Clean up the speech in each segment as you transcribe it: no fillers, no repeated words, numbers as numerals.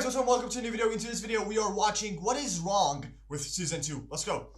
guys, what's up? Welcome to a new video. In today's video, we are watching what is wrong with Season 2. Let's go.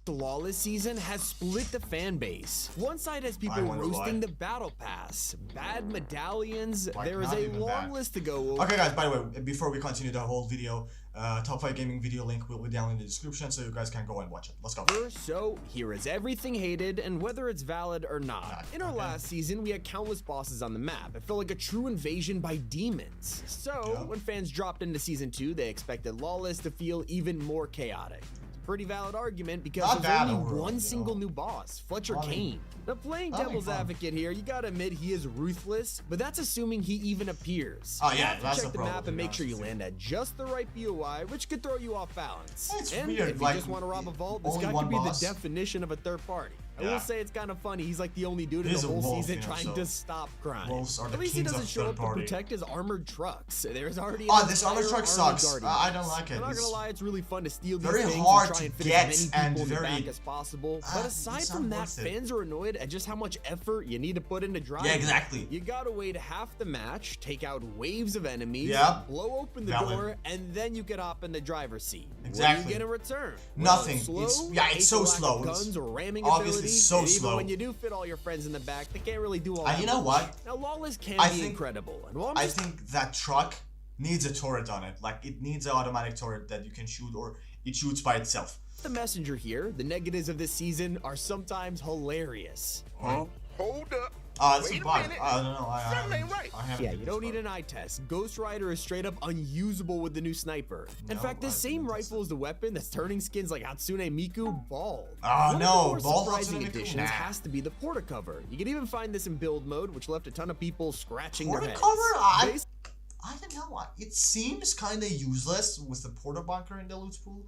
The Lawless season has split the fan base. One side has people roasting the battle pass, bad medallions. There is a long list to go over. Okay guys, by the way, before we continue the whole video, top 5 gaming video link will be down in the description so you guys can go and watch it. Let's go. So here is everything hated and whether it's valid or not. In our last season, we had countless bosses on the map. It felt like a true invasion by demons. So when fans dropped into Season 2, they expected Lawless to feel even more chaotic. Pretty valid argument because there's only one single new boss, Lavlator-x. Now playing devil's advocate here, you gotta admit he is ruthless, but that's assuming he even appears. Oh yeah, you have to check the map and make sure you land at just the right POI, which could throw you off balance. And weird. If you just want to rob a vault, this guy could be the definition of a third party. I will say it's kind of funny. He's like the only dude in the whole season trying to stop crime. At least he doesn't show up to protect his armored trucks. There's already this armored truck sucks. I don't like it. I'm not gonna lie, it's really fun to steal these things and try and fit as many people in the back as possible. But aside from that, fans are annoyed at just how much effort you need to put into driving. Yeah, exactly. You gotta wait half the match, take out waves of enemies, blow open the door, and then you can hop in the driver's seat. Exactly. What do you get in return? Nothing. Slow, it's so slow. Guns or ramming obviously ability, so slow. Even when you do fit all your friends in the back, they can't really do all that. You know what? Now Lawless can be incredible. And I think that truck needs a turret on it. Like it needs an automatic turret that you can shoot, or it shoots by itself. The messenger here, the negatives of this season are sometimes hilarious. Hold up. It's a bug. I don't know. Something ain't right. Yeah, you don't need an eye test. Ghost Rider is straight up unusable with the new sniper. In fact, this same rifle is the weapon that's turning skins like Hatsune Miku bald. Oh no, One of the more surprising additions has to be the porta cover. You can even find this in build mode, which left a ton of people scratching their heads. I don't know. It seems kind of useless with the porta bunker in the loot pool.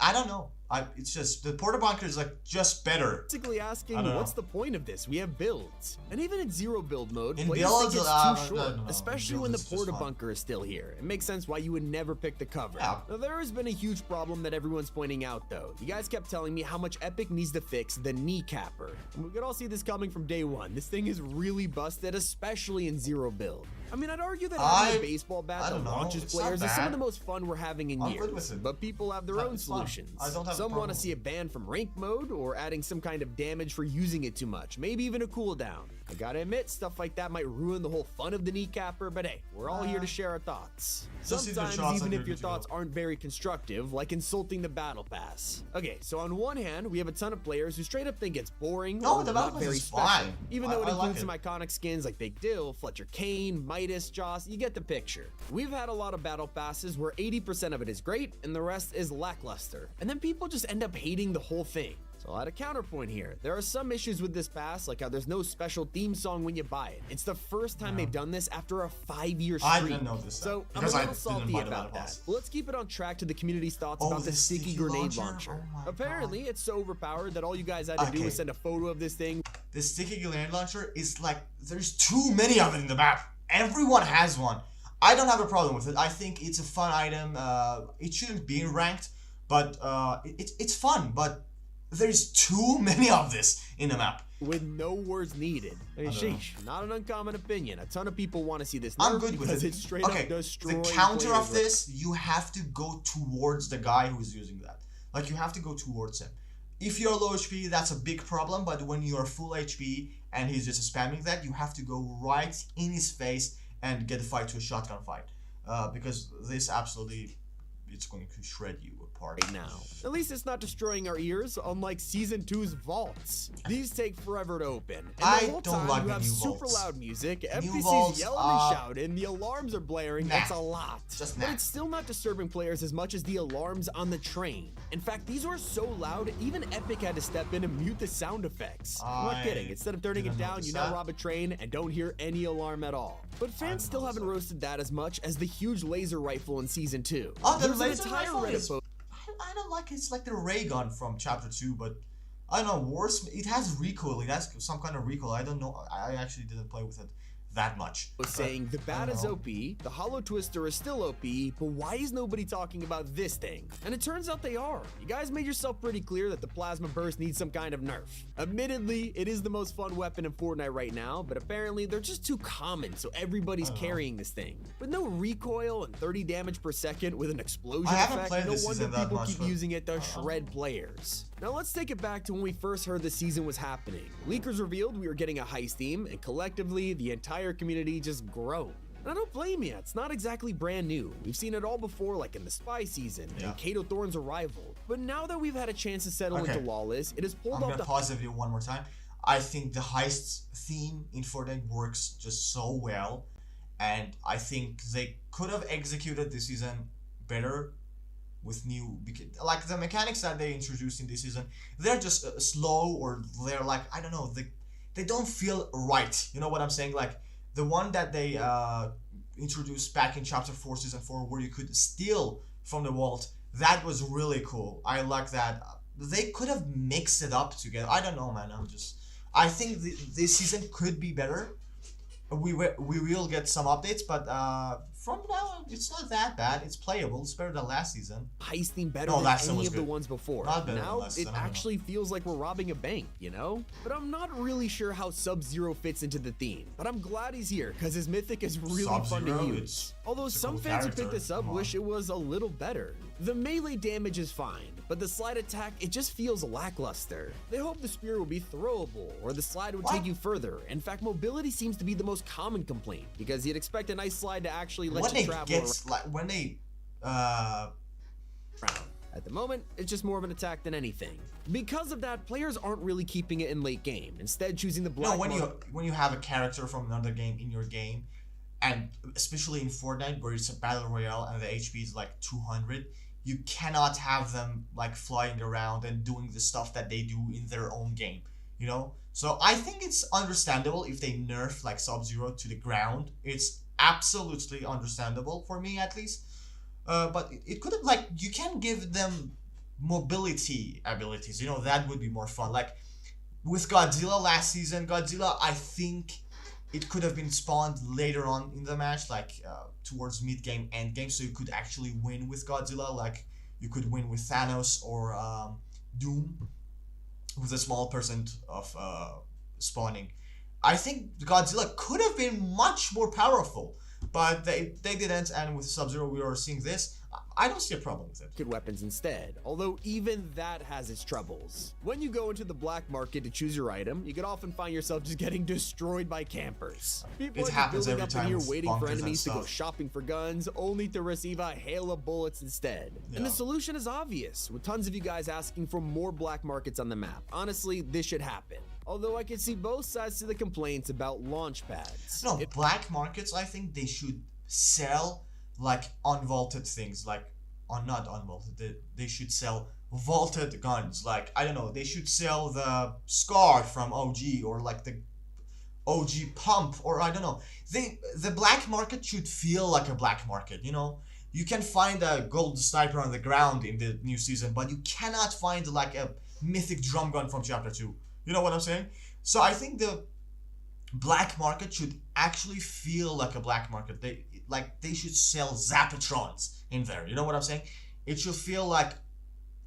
I don't know. It's just the porta bunker is like just better. Basically asking, what's the point of this? We have builds, and even in zero build mode, players think it's too short, especially when the porta bunker is still here. It makes sense why you would never pick the cover. Now, there has been a huge problem that everyone's pointing out, though. You guys kept telling me how much Epic needs to fix the kneecapper. And we could all see this coming from day one. This thing is really busted, especially in zero build. I mean, I'd argue that having a baseball bat that launches players is some of the most fun we're having in years. But people have their own solutions. Some want to see a ban from rank mode or adding some kind of damage for using it too much, maybe even a cooldown. I gotta admit, stuff like that might ruin the whole fun of the kneecapper, but hey, we're all here to share our thoughts. Sometimes, even if your thoughts aren't very constructive, like insulting the battle pass. Okay, so on one hand, we have a ton of players who straight up think it's boring or not very special, even though it includes some iconic skins like Big Dill, Fletcher Kane, Midas, Joss, you get the picture. We've had a lot of battle passes where 80% of it is great and the rest is lackluster, and then people just end up hating the whole thing. So I'll add a counterpoint here. There are some issues with this pass, like how there's no special theme song when you buy it. It's the first time they've done this after a 5-year streak. I didn't know this. So I'm a little salty about that. Well, let's keep it on track to the community's thoughts about the sticky grenade launcher. Apparently, it's so overpowered that all you guys had to do was send a photo of this thing. The sticky grenade launcher is like, there's too many of it in the map. Everyone has one. I don't have a problem with it. I think it's a fun item. It shouldn't be ranked, but it's fun, but there's too many of this in the map. With no words needed. Sheesh, not an uncommon opinion. A ton of people want to see this nerf I'm good with it. It's straight up destroying the counter of this, you have to go towards the guy who's using that. Like, you have to go towards him. If you're low HP, that's a big problem, but when you're full HP and he's just spamming that, you have to go right in his face and get the fight to a shotgun fight. Because this absolutely, it's going to shred you apart. Right now. At least it's not destroying our ears, unlike Season 2's vaults. These take forever to open. And the whole time you have super loud music, NPCs yelling and shouting, the alarms are blaring, it's a lot. But it's still not disturbing players as much as the alarms on the train. In fact, these were so loud, even Epic had to step in and mute the sound effects. I'm not kidding. Instead of turning it down, you now rob a train and don't hear any alarm at all. But fans still haven't roasted that as much as the huge laser rifle in Season 2. There's an entire Reddit post. I don't like it. It's like the ray gun from Chapter 2, but I don't know, worse. It has recoil. It has some kind of recoil. I don't know. I actually didn't play with it. that much. Saying the bat is OP, the Hollow Twister is still OP, but why is nobody talking about this thing? And it turns out they are. You guys made yourself pretty clear that the Plasma Burst needs some kind of nerf. Admittedly, it is the most fun weapon in Fortnite right now, but apparently they're just too common, so everybody's carrying this thing. With no recoil and 30 damage per second with an explosion effect, no wonder people keep using it to shred players. Now let's take it back to when we first heard the season was happening. Leakers revealed we were getting a heist theme, and collectively, the entire community just groaned. And I don't blame you, it's not exactly brand new. We've seen it all before, like in the Spy season, and Kato Thorne's arrival. But now that we've had a chance to settle into Lawless, it has pulled off the— pause the video one more time. I think the heist theme in Fortnite works just so well, and I think they could have executed this season better with new, like the mechanics that they introduced in this season, they're just slow, or they're like, I don't know, they don't feel right. You know what I'm saying? Like the one that they introduced back in Chapter 4, Season 4, where you could steal from the vault, that was really cool. I like that. They could have mixed it up together. I don't know, man. I think this season could be better. We will get some updates, but from now it's not that bad. It's playable. It's better than last season. Heist theme better than any of the ones before. Now it actually feels like we're robbing a bank, you know? But I'm not really sure how Sub-Zero fits into the theme. But I'm glad he's here, because his mythic is really fun to use. Although some fans who picked this up wish it was a little better. The melee damage is fine, but the slide attack, it just feels lackluster. They hope the spear will be throwable, or the slide would take you further. In fact, mobility seems to be the most common complaint, because you'd expect a nice slide to actually let you travel around. At the moment, it's just more of an attack than anything. Because of that, players aren't really keeping it in late game, instead choosing the black when you have a character from another game in your game, and especially in Fortnite where it's a battle royale and the HP is like 200, you cannot have them like flying around and doing the stuff that they do in their own game, you know? So I think it's understandable if they nerf like Sub-Zero to the ground. It's absolutely understandable for me, at least. But it could have, like, you can give them mobility abilities, you know, that would be more fun. Like with Godzilla last season, I think it could have been spawned later on in the match, like towards mid-game, end-game, so you could actually win with Godzilla, like you could win with Thanos or Doom with a small percent of spawning. I think Godzilla could have been much more powerful, but they didn't, and with Sub-Zero we are seeing this. I don't see a problem with it. Good weapons instead, although even that has its troubles. When you go into the black market to choose your item, you can often find yourself just getting destroyed by campers. People are just building up in here waiting for enemies to go shopping for guns, only to receive a hail of bullets instead. Yeah. And the solution is obvious, with tons of you guys asking for more black markets on the map. Honestly, this should happen. Although I can see both sides to the complaints about launch pads. No, black markets, I think they should sell like unvaulted things, like not unvaulted, they should sell vaulted guns. Like, I don't know, they should sell the Scar from OG, or like the OG pump, or I don't know. The black market should feel like a black market, you know? You can find a gold sniper on the ground in the new season, but you cannot find like a mythic drum gun from Chapter 2. You know what I'm saying? So I think the black market should actually feel like a black market. They should sell Zapatrons in there. You know what I'm saying? It should feel like,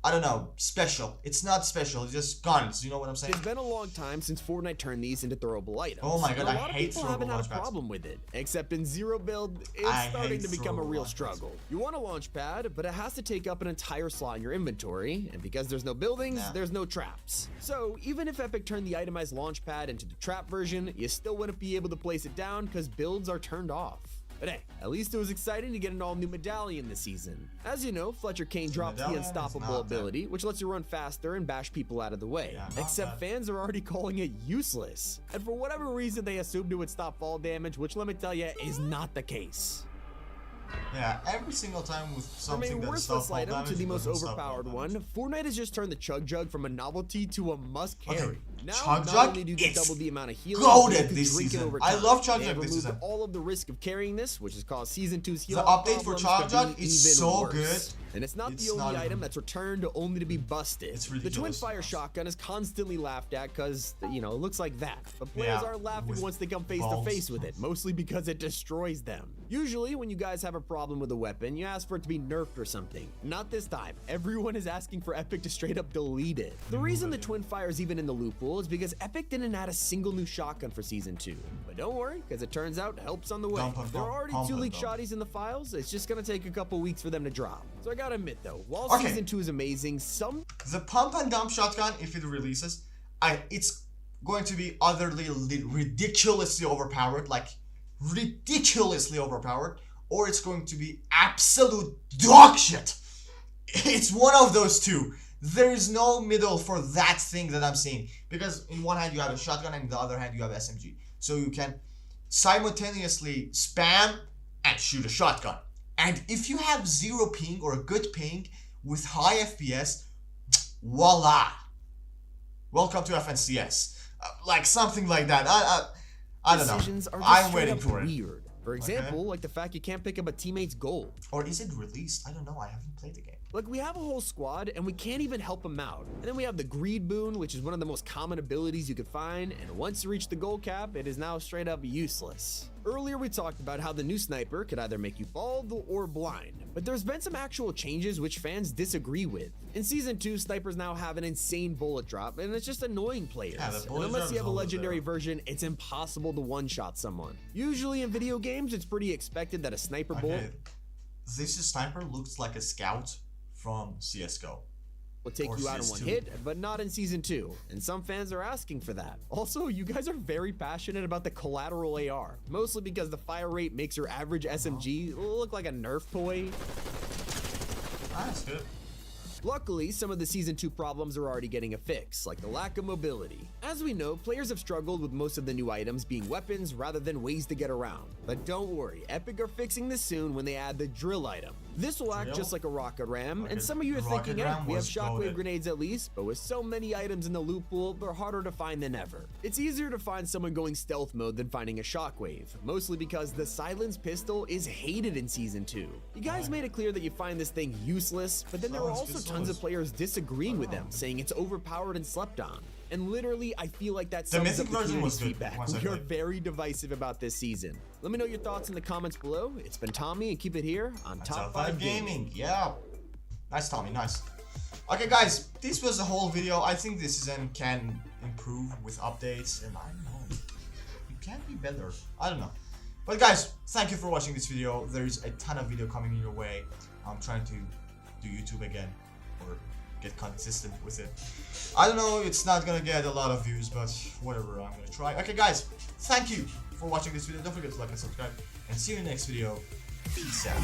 I don't know, special. It's not special, it's just guns. You know what I'm saying? It's been a long time since Fortnite turned these into throwable items. Oh my god, I hate throwable A lot of people haven't had a problem with it, except in Zero build, it's starting to become a real struggle. You want a launch pad, but it has to take up an entire slot in your inventory, and because there's no buildings, there's no traps. So even if Epic turned the itemized launch pad into the trap version, you still wouldn't be able to place it down because builds are turned off. But hey, at least it was exciting to get an all-new medallion this season. As you know, Fletcher Kane drops the unstoppable ability, which lets you run faster and bash people out of the way. Except fans are already calling it useless. And for whatever reason, they assumed it would stop fall damage, which let me tell you, is not the case. Yeah, every single time with something that's worthless item to the most overpowered one, Fortnite has just turned the Chug Jug from a novelty to a must carry. Okay. Now, Chug not Jug only do you get double the amount of healing, goated this season. I love Chug Jug this season. All of the risk of carrying this, which has caused Season 2's healing. The update for Chug Jug is so good. And it's not the only item that's returned only to be busted. It's the ridiculous. twin fire shotgun is constantly laughed at because, you know, it looks like that. But players are laughing once they come face to face with it, mostly because it destroys them. Usually, when you guys have a problem with a weapon, you ask for it to be nerfed or something. Not this time. Everyone is asking for Epic to straight up delete it. The reason the twin fire is even in the loophole is because Epic didn't add a single new shotgun for Season 2. But don't worry, because it turns out help's on the way. There are already 2 leaked shotties in the files. It's just gonna take a couple weeks for them to drop. So I gotta admit though, while Season 2 is amazing, the pump and dump shotgun, if it releases, it's going to be utterly ridiculously overpowered, like ridiculously overpowered, or it's going to be absolute dog shit. It's one of those two. There is no middle for that thing that I'm seeing, because in one hand you have a shotgun and in the other hand you have SMG, so you can simultaneously spam and shoot a shotgun. And if you have 0 ping or a good ping with high FPS, voila, welcome to FNCS, like something like that. I don't know. I'm waiting for it. Weird. For example, like the fact you can't pick up a teammate's goal. Or is it released? I don't know. I haven't played the game. Like, we have a whole squad and we can't even help them out. And then we have the greed boon, which is one of the most common abilities you could find, and once you reach the goal cap, it is now straight up useless. Earlier we talked about how the new sniper could either make you bald or blind, but there's been some actual changes which fans disagree with. In Season 2, snipers now have an insane bullet drop, and it's just annoying players. And unless you have a legendary version, it's impossible to one-shot someone. Usually in video games, it's pretty expected that a sniper bullet... This sniper looks like a scout from CSGO. Will take you out in one hit, but not in Season 2, and some fans are asking for that. Also, you guys are very passionate about the collateral AR, mostly because the fire rate makes your average SMG look like a Nerf toy. That's good. Luckily, some of the Season 2 problems are already getting a fix, like the lack of mobility. As we know, players have struggled with most of the new items being weapons rather than ways to get around. But don't worry, Epic are fixing this soon when they add the drill item. This will act just like a rocket ram, and some of you are thinking, hey, we have shockwave grenades at least, but with so many items in the loot pool, they're harder to find than ever. It's easier to find someone going stealth mode than finding a shockwave, mostly because the silence pistol is hated in Season 2. You guys made it clear that you find this thing useless, but then there are also tons of players disagreeing with them, saying it's overpowered and slept on. And literally, I feel like that sums up the community's feedback. We are very divisive about this season. Let me know your thoughts in the comments below. It's been Tommy, and keep it here on Top 5 Gaming. Yeah. Nice, Tommy. Nice. Okay, guys. This was the whole video. I think this season can improve with updates, and I don't know. It can be better. I don't know. But guys, thank you for watching this video. There is a ton of video coming your way. I'm trying to do YouTube again, or get consistent with it. I don't know, it's not gonna get a lot of views, but whatever, I'm gonna try. Okay guys, thank you for watching this video. Don't forget to like and subscribe, and see you in the next video. Peace out.